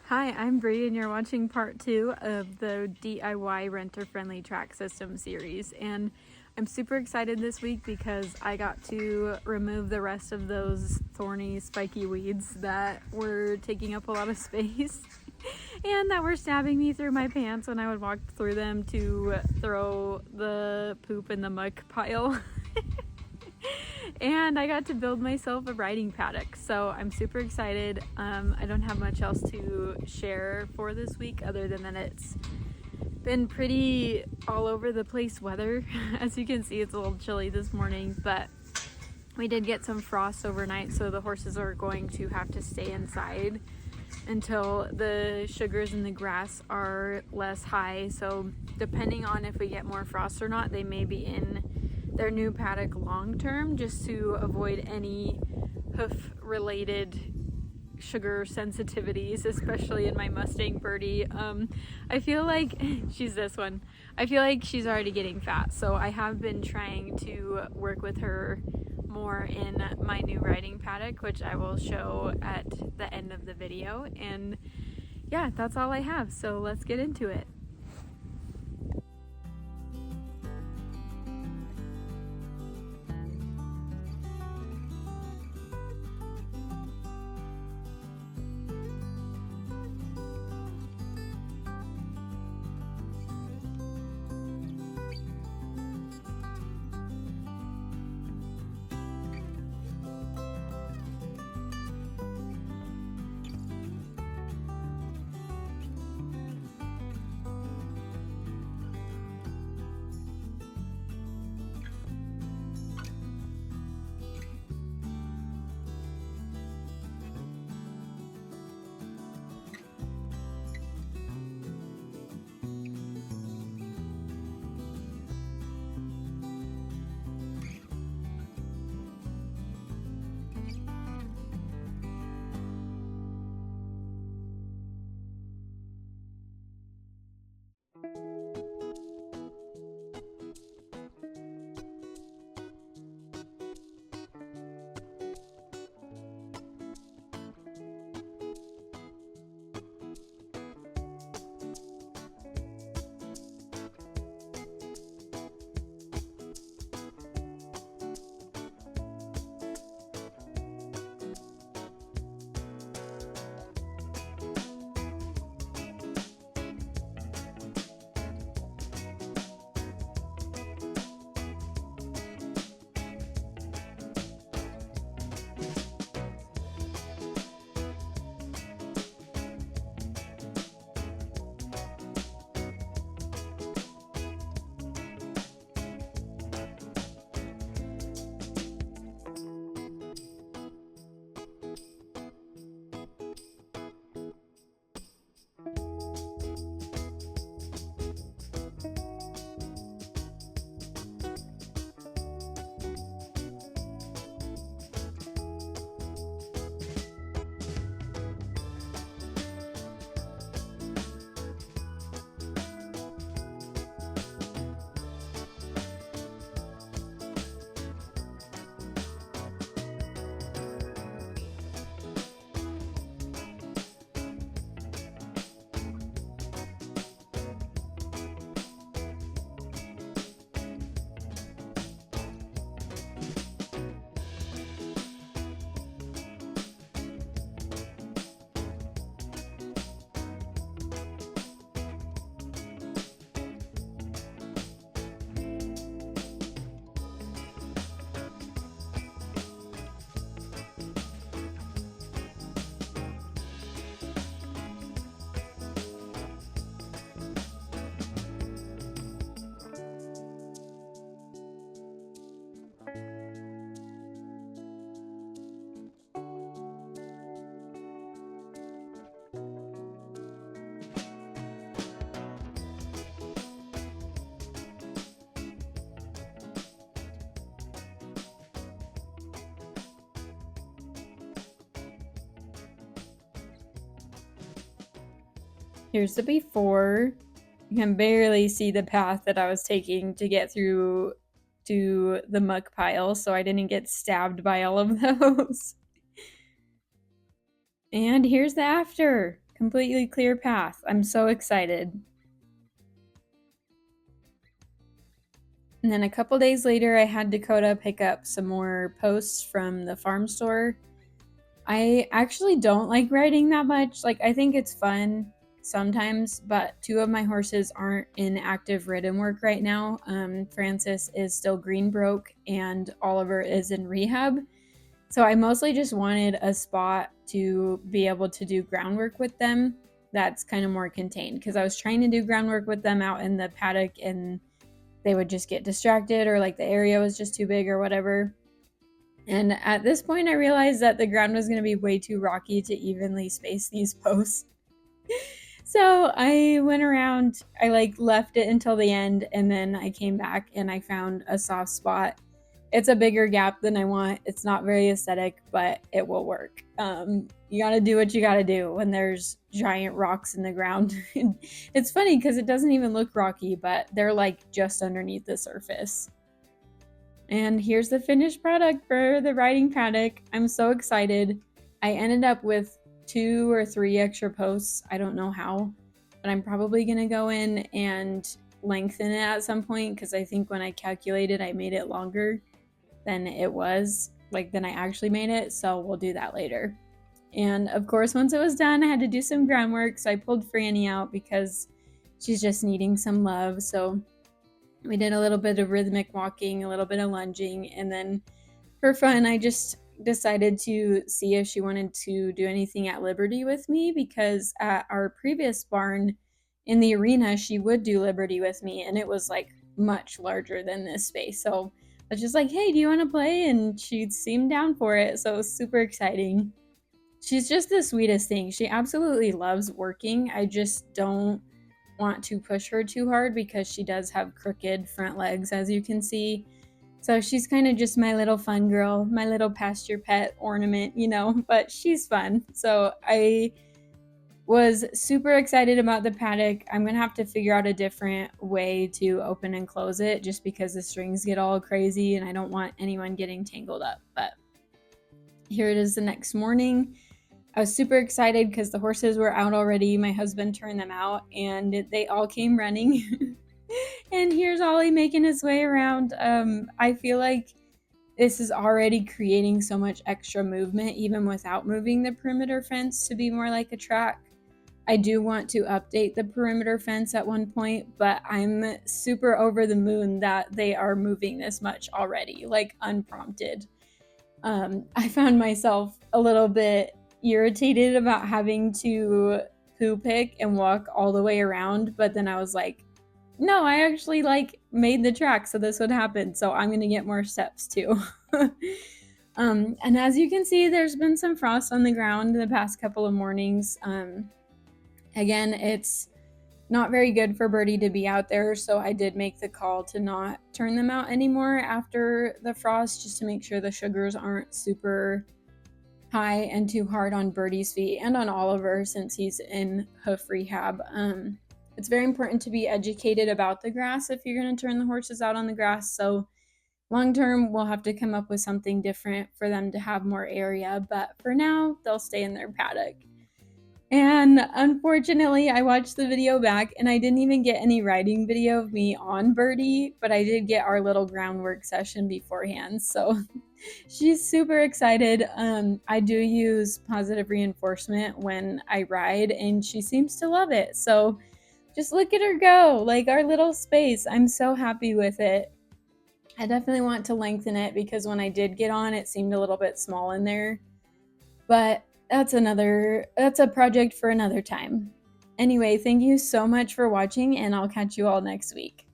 Hi, I'm Bree, and you're watching part 2 of the DIY renter-friendly track system series. And I'm super excited this week because I got to remove the rest of those thorny, spiky weeds that were taking up a lot of space and that were stabbing me through my pants when I would walk through them to throw the poop in the muck pile. And I got to build myself a riding paddock, so I'm super excited. I don't have much else to share for this week other than that it's been pretty all over the place weather. As you can see, it's a little chilly this morning, but we did get some frost overnight, so the horses are going to have to stay inside until the sugars in the grass are less high. So depending on if we get more frost or not, they may be in their new paddock long term, just to avoid any hoof related sugar sensitivities, especially in my Mustang Birdie. I feel like she's this one. I feel like she's already getting fat, so I have been trying to work with her more in my new riding paddock, which I will show at the end of the video. And yeah, that's all I have, so let's get into it. Here's the before. You can barely see the path that I was taking to get through to the muck pile, so I didn't get stabbed by all of those. And here's the after. completely clear path. I'm so excited. And then a couple days later, I had Dakota pick up some more posts from the farm store. I actually don't like riding that much. Like, I think it's fun sometimes, but two of my horses aren't in active ridden work right now. Francis is still green broke and Oliver is in rehab. So I mostly just wanted a spot to be able to do groundwork with them that's kind of more contained, because I was trying to do groundwork with them out in the paddock and they would just get distracted, or like the area was just too big or whatever. And at this point, I realized that the ground was going to be way too rocky to evenly space these posts. So I went around, I left it until the end, and then I came back and I found a soft spot. It's a bigger gap than I want. It's not very aesthetic, but it will work. You got to do what you got to do when there's giant rocks in the ground. It's funny because it doesn't even look rocky, but they're like just underneath the surface. And here's the finished product for the riding paddock. I'm so excited. I ended up with 2 or 3 extra posts. I don't know how, but I'm probably going to go in and lengthen it at some point, because I think when I calculated, I made it longer than it was, than I actually made it. So we'll do that later. And of course, once it was done, I had to do some groundwork. So I pulled Franny out because she's just needing some love. So we did a little bit of rhythmic walking, a little bit of lunging, and then for fun, I just decided to see if she wanted to do anything at Liberty with me, because at our previous barn in the arena, she would do Liberty with me, and it was like much larger than this space. So I was just like, hey, do you want to play? And she seemed down for it, so it was super exciting. She's just the sweetest thing. She absolutely loves working. I just don't want to push her too hard because she does have crooked front legs, as you can see. So she's kind of just my little fun girl, my little pasture pet ornament, but she's fun. So I was super excited about the paddock. I'm going to have to figure out a different way to open and close it, just because the strings get all crazy and I don't want anyone getting tangled up. But here it is the next morning. I was super excited because the horses were out already. My husband turned them out and they all came running. And here's Ollie making his way around. I feel like this is already creating so much extra movement, even without moving the perimeter fence to be more like a track. I do want to update the perimeter fence at one point, but I'm super over the moon that they are moving this much already, unprompted. I found myself a little bit irritated about having to poo pick and walk all the way around, but then I was like, no, I actually made the track so this would happen, so I'm gonna get more steps too. And as you can see, there's been some frost on the ground the past couple of mornings. Again, it's not very good for Birdie to be out there, so I did make the call to not turn them out anymore after the frost, just to make sure the sugars aren't super high and too hard on Birdie's feet and on Oliver, since he's in hoof rehab. It's very important to be educated about the grass if you're going to turn the horses out on the grass. So long term, we'll have to come up with something different for them to have more area, but for now, they'll stay in their paddock. And unfortunately, I watched the video back and I didn't even get any riding video of me on Birdie, but I did get our little groundwork session beforehand. So she's super excited. I do use positive reinforcement when I ride and she seems to love it. So just look at her go, our little space. I'm so happy with it. I definitely want to lengthen it because when I did get on, it seemed a little bit small in there. But that's a project for another time. Anyway, thank you so much for watching, and I'll catch you all next week.